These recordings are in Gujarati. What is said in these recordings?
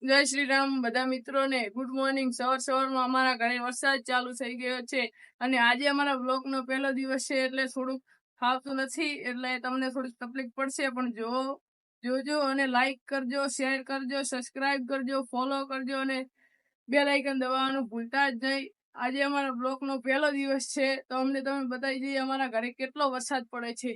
જય શ્રી રામ બધા મિત્રોને ગુડ મોર્નિંગ। સવારમાં અમારા ઘરે વરસાદ ચાલુ થઈ ગયો છે અને આજે અમારા બ્લોગનો પહેલો દિવસ છે એટલે થોડુંક ફાવતું નથી, એટલે તમને થોડીક તકલીફ પડશે, પણ જોજો અને લાઈક કરજો, શેર કરજો, સબસ્ક્રાઇબ કરજો, ફોલો કરજો અને બેલ આઇકન દબાવવાનું ભૂલતા જ નહીં। આજે અમારા બ્લોગનો પહેલો દિવસ છે તો અમને તમે બતાવી દઈએ અમારા ઘરે કેટલો વરસાદ પડે છે।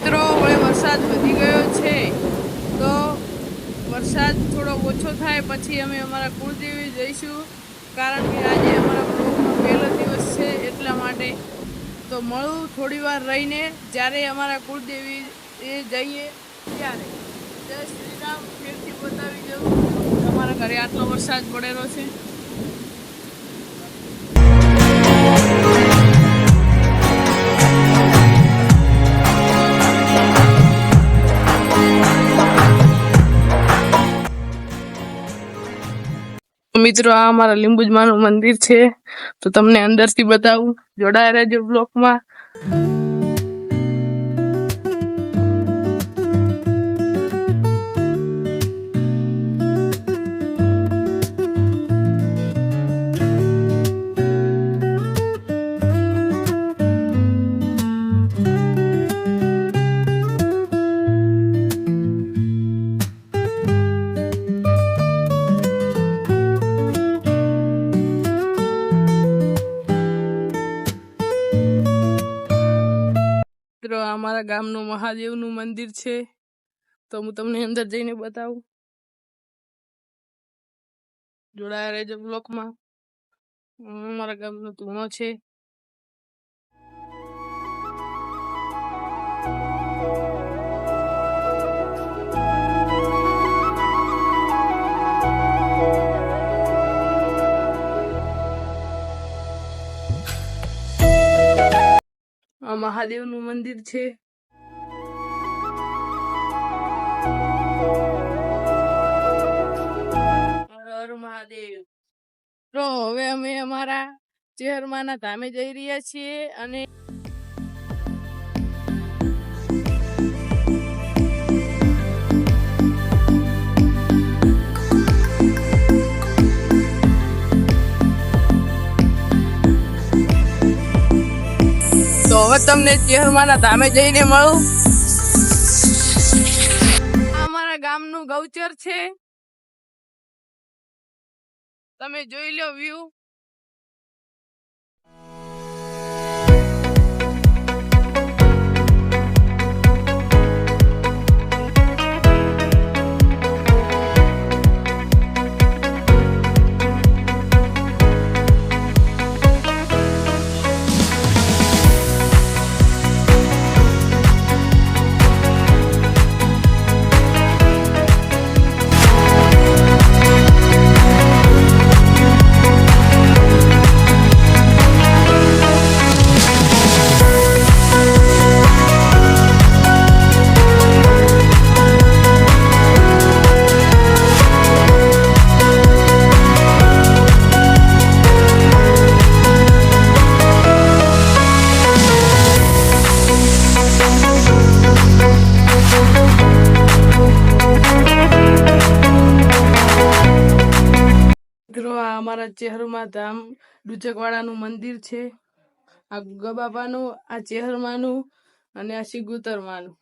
મિત્રો હવે વરસાદ વધી ગયો છે તો વરસાદ થોડો ઓછો થાય પછી અમે અમારા કુળદેવી જઈશું, કારણ કે આજે અમારા બ્લોગનો પહેલો દિવસ છે એટલા માટે। તો મળું થોડી વાર રહીને જ્યારે અમારા કુળદેવી જઈએ ત્યારે। જય શ્રી રામ ફેરથી બતાવી દઉં અમારા ઘરે આટલો વરસાદ પડેલો છે। મિત્રો આ અમારા લીંબુજમાનું મંદિર છે તો તમને અંદરથી બતાવું, જોડાયા રહેજો બ્લોગમાં। મિત્રો અમારા ગામનું મહાદેવનું મંદિર છે તો હું તમને અંદર જઈને બતાવું, જોડાયા રહેજો બ્લોગમાં। અમારા ગામનો ધૂણો છે। આ મહાદેવનું મંદિર છે। હર હર મહાદેવ। તો હવે અમે અમારા ચેહરમાના ધામે જઈ રહ્યા છીએ અને તો હવે તમને ચેહરમાના ધામે જઈને મળું। અમારા ગામનું ગૌચર છે, તમે જોઈ લો વ્યૂ। મિત્રો આ અમારા ચેહરમા ધામ ડુચકવાડાનું મંદિર છે। આ ગબાપાનું, આ ચેહરમાનું અને આ સિગુતરમાનું।